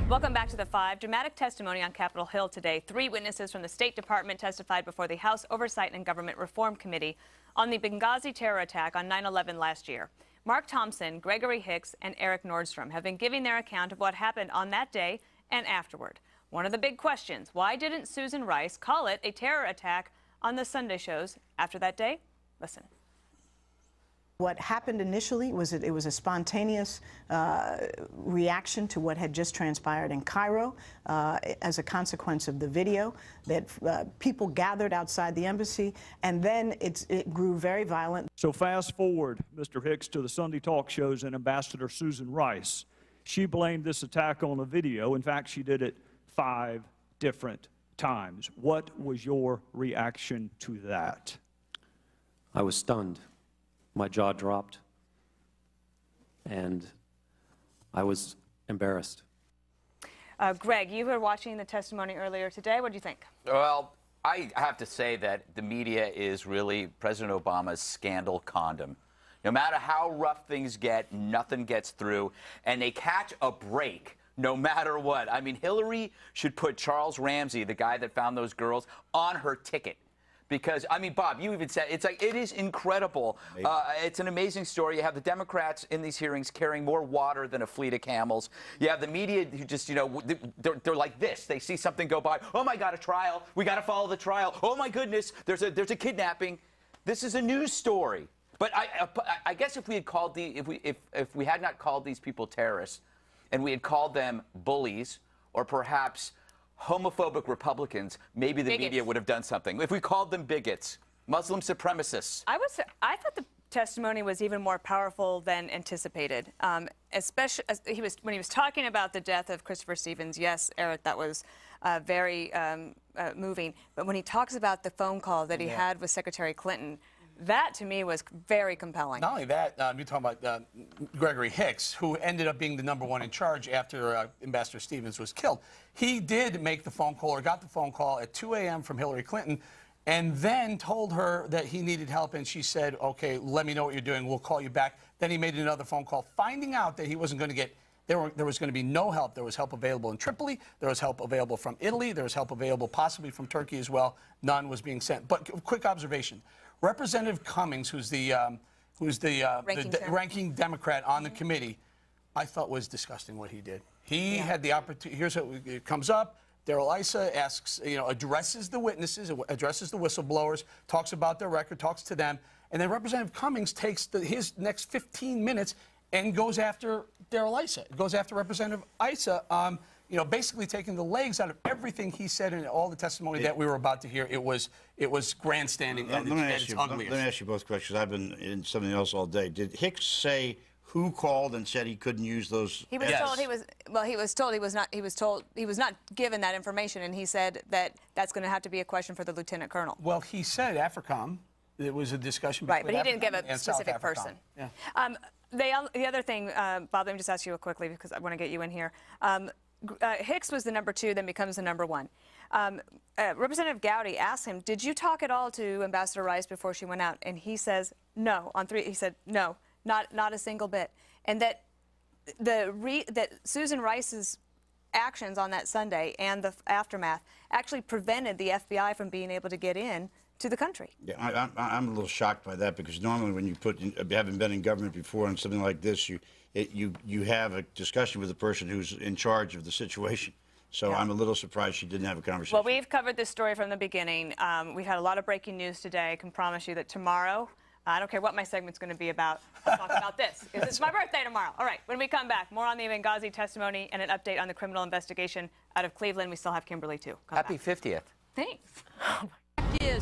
Welcome back to The Five. Dramatic testimony on Capitol Hill today. 3 witnesses from the State Department testified before the House Oversight and Government Reform Committee on the Benghazi terror attack on 9/11 last year. Mark Thompson, Gregory Hicks, and Eric Nordstrom have been giving their account of what happened on that day and afterward. One of the big questions, why didn't Susan Rice call it a terror attack on the Sunday shows after that day? Listen. What happened initially was it was a spontaneous reaction to what had just transpired in Cairo as a consequence of the video that people gathered outside the embassy, and then it grew very violent. So fast forward, Mr. Hicks, to the Sunday talk shows and Ambassador Susan Rice. She blamed this attack on a video. In fact, she did it 5 different times. What was your reaction to that? I was stunned. My jaw dropped, and I was embarrassed. Greg, you were watching the testimony earlier today. What do you think? Well, I have to say that the media is really President Obama's scandal condom. No matter how rough things get, nothing gets through, and they catch a break no matter what. I mean, Hillary should put Charles Ramsey, the guy that found those girls, on her ticket. Because, I mean, Bob, you even said, it's like, it is incredible. It's an amazing story. You have the Democrats in these hearings carrying more water than a fleet of camels. You have the media who just, you know, they're like this. They see something go by. Oh, my God, a trial. We got to follow the trial. Oh, my goodness, there's a kidnapping. This is a news story. But I guess if we had called if we had not called these people terrorists, and we had called them bullies, or perhaps homophobic Republicans, maybe the media would have done something. If we called them bigots, Muslim supremacists. I thought the testimony was even more powerful than anticipated. Especially as when he was talking about the death of Christopher Stevens. Yes, Eric, that was very moving. But when he talks about the phone call that he had with Secretary Clinton, that, to me, was very compelling. Not only that, you're talking about Gregory Hicks, who ended up being the #1 in charge after Ambassador Stevens was killed. He did make the phone call, or got the phone call at 2 a.m. from Hillary Clinton, and then told her that he needed help, and she said, okay, let me know what you're doing, we'll call you back. Then he made another phone call, finding out that he wasn't going to get, there was going to be no help. There was help available in Tripoli, there was help available from Italy, there was help available possibly from Turkey as well. None was being sent. But quick observation. Representative Cummings, who's the ranking Democrat on the committee, I thought was disgusting what he did. He had the opportunity. Here's what it comes up. Darrell Issa asks, addresses the witnesses, addresses the whistleblowers, talks about their record, talks to them, and then Representative Cummings takes his next 15 minutes and goes after Darrell Issa, goes after Representative Issa. Basically taking the legs out of everything he said in all the testimony that we were about to hear. It was grandstanding at its ugliest. Let me ask you both questions. I've been in something else all day. Did Hicks say who called and said he couldn't use those? He was told he was not given that information, and he said that that's going to have to be a question for the lieutenant colonel. Well, he said AFRICOM. It was a discussion between but he didn't give a specific person. Yeah. The other thing, Bob, let me just ask you quickly because I want to get you in here. Hicks was the #2, then becomes the #1. Representative Gowdy asked him, did you talk at all to Ambassador Rice before she went out? And he says no. On 3, he said no, not a single bit. And that that Susan Rice's actions on that Sunday and the aftermath actually prevented the FBI from being able to get in to the country. Yeah, I'm a little shocked by that, because normally when you having been in government before and something like this, you have a discussion with the person who's in charge of the situation. So I'm a little surprised she didn't have a conversation. Well, we've covered this story from the beginning. We've had a lot of breaking news today. I can promise you that tomorrow, I don't care what my segment's going to be about, I'll talk about this, because it's my birthday tomorrow. All right, when we come back, more on the Benghazi testimony and an update on the criminal investigation out of Cleveland. We still have Kimberly, too. Happy 50th. Thanks.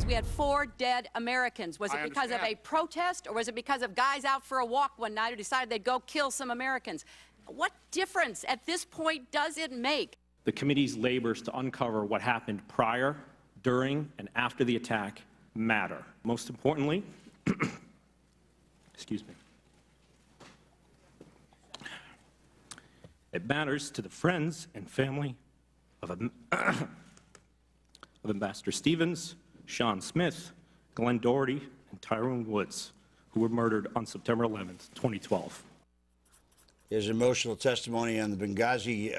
We had 4 dead Americans. Was it because of a protest, or was it because of guys out for a walk one night who decided they'd go kill some Americans? What difference at this point does it make? The committee's labors to uncover what happened prior, during, and after the attack matter. Most importantly, excuse me, it matters to the friends and family of Ambassador Stevens, Sean Smith, Glenn Doherty, and Tyrone Woods, who were murdered on September 11th, 2012. his emotional testimony on the Benghazi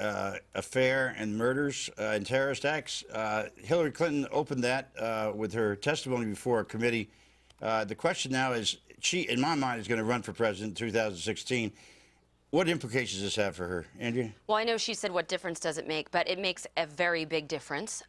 affair and murders and terrorist acts. Hillary Clinton opened that with her testimony before a committee. The question now is, she, in my mind, is going to run for president in 2016. What implications does this have for her, Andrea? Well, I know she said what difference does it make, but it makes a very big difference.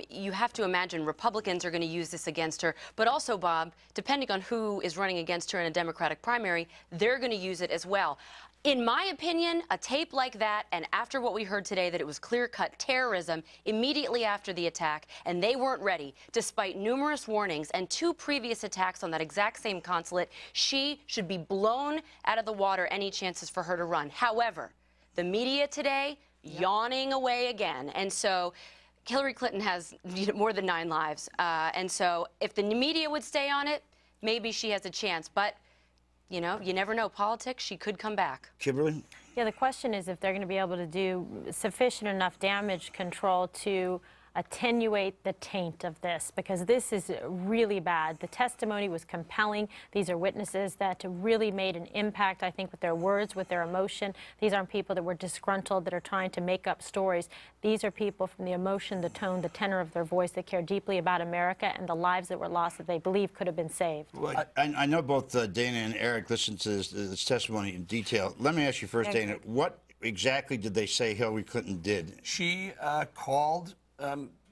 You have to imagine Republicans are going to use this against her, but also, Bob, depending on who is running against her in a Democratic primary, they're going to use it as well. In my opinion, a tape like that, and after what we heard today, that it was clear-cut terrorism immediately after the attack, and they weren't ready, despite numerous warnings and 2 previous attacks on that exact same consulate, she should be blown out of the water any chances for her to run. However, the media today, yawning away again, and so Hillary Clinton has more than 9 lives, and so if the media would stay on it, maybe she has a chance, but you know, you never know. Politics, she could come back. Kimberly? Yeah, the question is if they're going to be able to do sufficient enough damage control to attenuate the taint of this, because this is really bad. The testimony was compelling. These are witnesses that really made an impact, I think, with their words, with their emotion. These aren't people that were disgruntled, that are trying to make up stories. These are people from the emotion, the tone, the tenor of their voice that care deeply about America and the lives that were lost that they believe could have been saved. Well, I know both Dana and Eric listened to this testimony in detail. Let me ask you first, Dana, what exactly did they say Hillary Clinton did? She called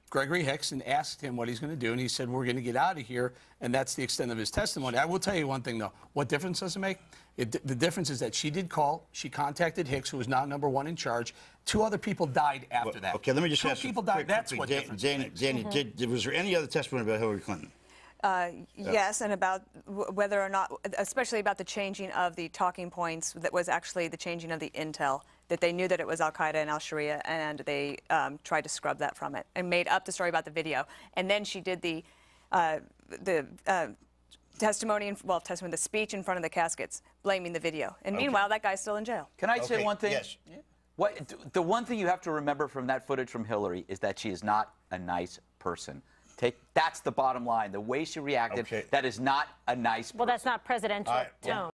Gregory Hicks and asked him what he's going to do, and he said, we're going to get out of here, and that's the extent of his testimony. I will tell you one thing, though. What difference does it make? The difference is that she did call. She contacted Hicks, who was now #1 in charge. 2 other people died after that. Okay, let me just ask 2 you. people died. That's what difference Dana, was there any other testimony about Hillary Clinton? Yes, and about whether or not, especially about the changing of the talking points, that was actually the changing of the intel, that they knew that it was Al-Qaeda and Al-Sharia, and they tried to scrub that from it and made up the story about the video. And then she did the testimony, the speech in front of the caskets, blaming the video. And meanwhile, that guy's still in jail. Can I say one thing? Yes. The one thing you have to remember from that footage from Hillary is that she is not a nice person. That's the bottom line. The way she reacted, that is not a nice person. Well, that's not presidential tone.